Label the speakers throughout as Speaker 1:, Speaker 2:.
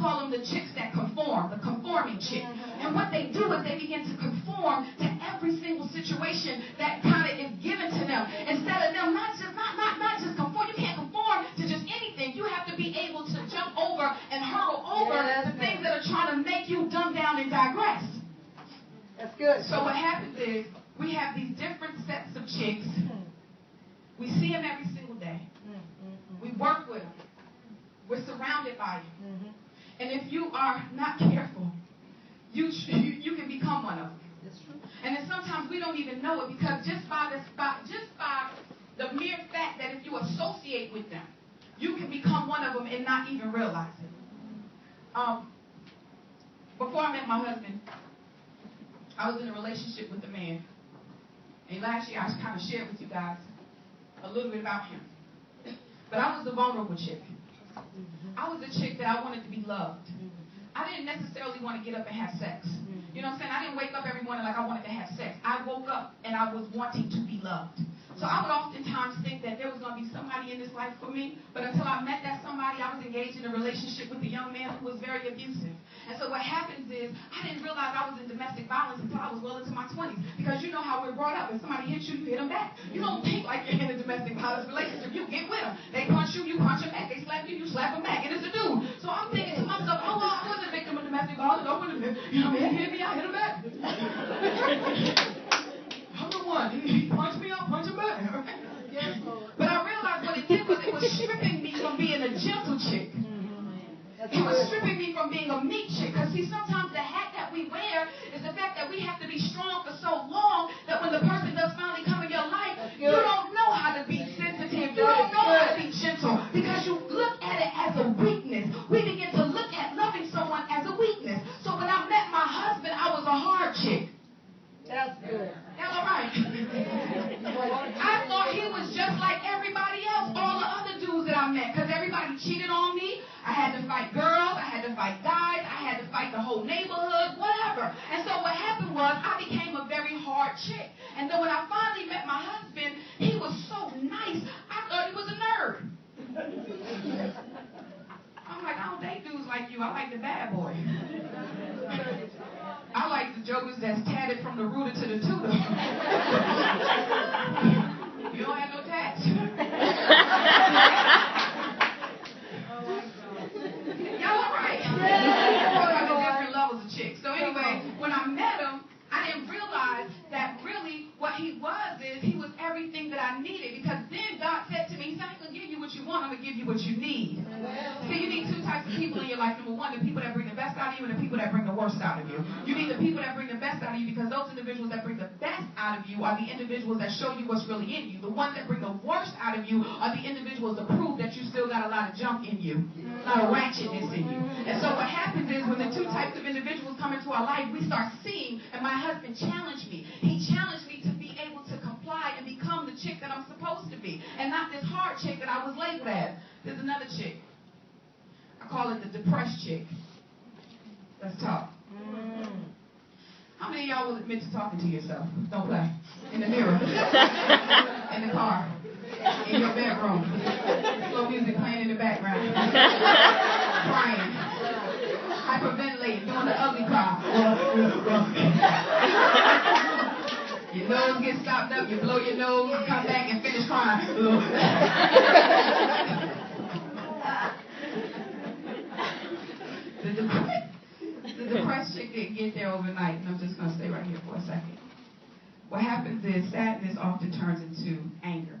Speaker 1: call them the chicks that conform, the conforming chick. And what they do is they begin to conform to every single situation that kind of is given to them. Instead of them not just conform. You can't conform to just anything. You have to be able to jump over and hurdle over the things that are trying to make you dumb down and digress.
Speaker 2: That's good.
Speaker 1: So what happens is we have these different sets of chicks. We see them every single day. We work with them. We're surrounded by them. And if you are not careful, you can become one of them.
Speaker 2: That's true.
Speaker 1: And then sometimes we don't even know it because just by the mere fact that if you associate with them, you can become one of them and not even realize it. Before I met my husband, I was in a relationship with a man. And last year I kind of shared with you guys a little bit about him. But I was the vulnerable chick. I was the chick that I wanted to be loved. I didn't necessarily want to get up and have sex. You know what I'm saying? I didn't wake up every morning like I wanted to have sex. I woke up and I was wanting to be loved. So I would oftentimes think that there was going to be somebody in this life for me. But until I met that somebody, I was engaged in a relationship with a young man who was very abusive. And so what happens is I didn't realize I was in domestic violence until I was well into my 20s. Because you know how we're brought up. If somebody hits you, you hit them back. You don't think like you're in a domestic violence relationship. You get with them. They punch you, you punch them back. They slap you, you slap them back. And it's a dude. So I'm thinking to myself, oh, well, I wasn't a victim of domestic violence. I wasn't, you know, he hit me, I hit him back. I'm the one. He punched me, I'll punch him back. But I realized what it did was it was stripping me from being a gentle chick. It was stripping me from being a meek chick. Because see, sometimes the hat that we wear is the fact that we have to be strong for so long that when the person does finally come in your life, you don't know how to be sensitive. You don't know how to be gentle. Because you look at it as a weakness. We begin to look at loving someone as a weakness. So when I met my husband, I was a hard chick.
Speaker 2: That's good.
Speaker 1: That's all right. I thought he was just like everybody else, all the other dudes that I met, because everybody cheated on me. I had to fight girls, I had to fight guys, I had to fight the whole neighborhood, whatever. And so what happened was I became a very hard chick. And then when I finally met my husband, he was so nice, I thought he was a nerd. I'm like, I don't date dudes like you, I like the bad boy. I like the jokers that's tatted from the rooter to the tutor. You don't have no tats. Y'all all right? Yeah. The different levels of chicks. So anyway, when I met him, I didn't realize that really what he was is he was everything that I needed. Because then God said to me, he said, I ain't going to give you what you want, I'm going to give you what you need. See, you need two types of people in your life. Number one, the people that bring the best out of you and the people that bring the worst out of you. You need the people that bring the best out of you because those individuals that bring the best out of you are the individuals that show you what's really in you. The ones that bring the worst out of you are the individuals that prove that you still got a lot of junk in you, a lot of ratchetness in you. And so what happens is when the two types of individuals come into our life, we start seeing, and my husband challenged me. He challenged me to be able to comply and become the chick that I'm supposed to be, and not this hard chick that I was labeled as. There's another chick. I call it the depressed chick. Let's talk. How many of y'all will admit to talking to yourself? Don't play. In the mirror. In the car. In your bedroom. Slow music playing in the background. Crying. Hyperventilating. Doing the ugly cry. Your nose gets stopped up. You blow your nose. Come back and finish crying. The depressed chick didn't get there overnight, and I'm just going to stay right here for a second. What happens is sadness often turns into anger.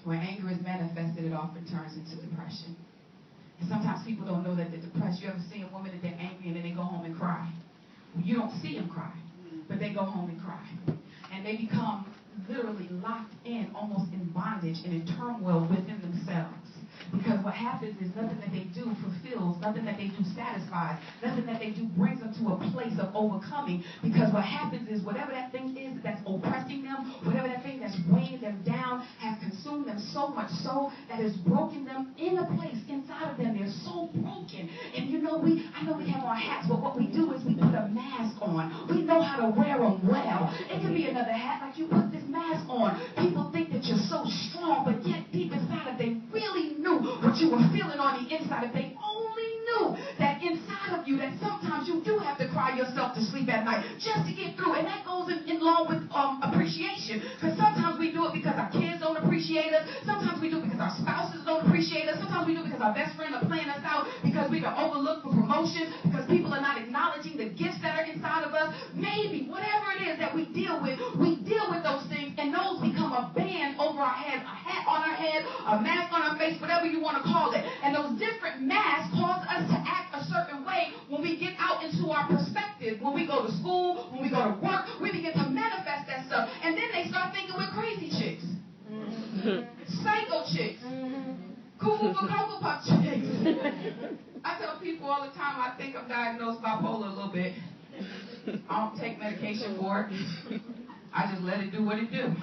Speaker 1: When anger is manifested, it often turns into depression. And sometimes people don't know that they're depressed. You ever see a woman that they're angry and then they go home and cry? Well, you don't see them cry, but they go home and cry. And they become literally locked in, almost in bondage and in turmoil within themselves. Because what happens is nothing that they do fulfills, nothing that they do satisfies, nothing that they do brings them to a place of overcoming. Because what happens is whatever that thing is that's oppressing them, whatever that thing that's weighing them down, has consumed them so much so that it's broken them in a place inside of them. They're so broken. And you know, I know we have our hats, but what we do is we put a mask on. We know how to wear them well. It can be another hat, like you put this mask on. People think that you're so strong, but yet deep inside, if they really knew what you were feeling on the inside, if they only knew sleep at night just to get through. And that goes in along with appreciation. Because sometimes we do it because our kids don't appreciate us. Sometimes we do it because our spouses don't appreciate us. Sometimes we do it because our best friend are playing us out, because we got overlooked for promotion, because people are not acknowledging the gifts that are inside of us. Maybe whatever it is that we deal with those things, and those become a band over our head, a hat on our head, a mask on our face, whatever you want to call it. And those different masks cause us to act a certain way when we get out into our perspective. When we go to school, when we go to work, we begin to manifest that stuff. And then they start thinking we're crazy chicks. Psycho chicks. Cuckoo for Cocoa Puff chicks. I tell people all the time I think I'm diagnosed bipolar a little bit. I don't take medication for it. I just let it do what it do.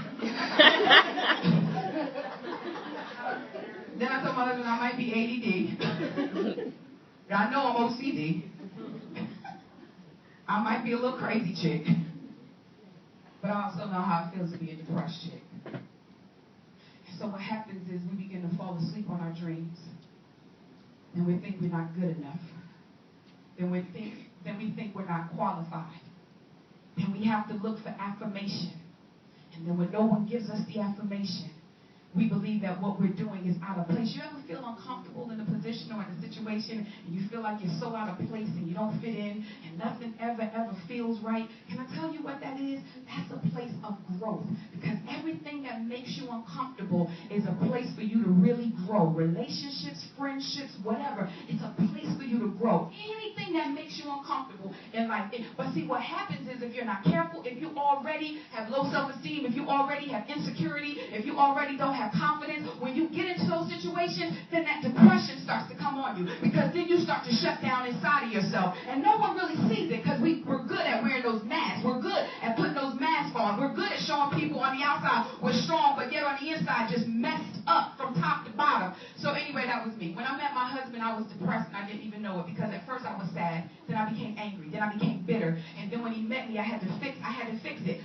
Speaker 1: Then I told my husband I might be ADD. I know I'm OCD. I might be a little crazy chick. But I also know how it feels to be a depressed chick. So what happens is we begin to fall asleep on our dreams. And we think we're not good enough. Then we think we're not qualified. Then we have to look for affirmation. And then when no one gives us the affirmation, we believe that what we're doing is out of place. You ever feel uncomfortable in a position or in a situation, and you feel like you're so out of place and you don't fit in, and nothing ever feels right? Can I tell you what that is? That's a place of growth. Because everything that makes you uncomfortable is a place for you to really grow. Relationships, friendships, whatever. It's a place for you to grow. Anything that makes you uncomfortable in life. But see, what happens is if you're not careful, if you already have low self-esteem, if you already have insecurity, if you already don't have confidence, when you get into those situations, then that depression starts to come on you, because then you start to shut down inside of yourself, and no one really sees it, because we're good at wearing those masks. We're good at putting those masks on. We're good at showing people on the outside we're strong, but yet on the inside just messed up from top to bottom. So anyway, that was me. When I met my husband, I was depressed and I didn't even know it, because at first I was sad, then I became angry, then I became bitter, and then when he met me, I had to fix it.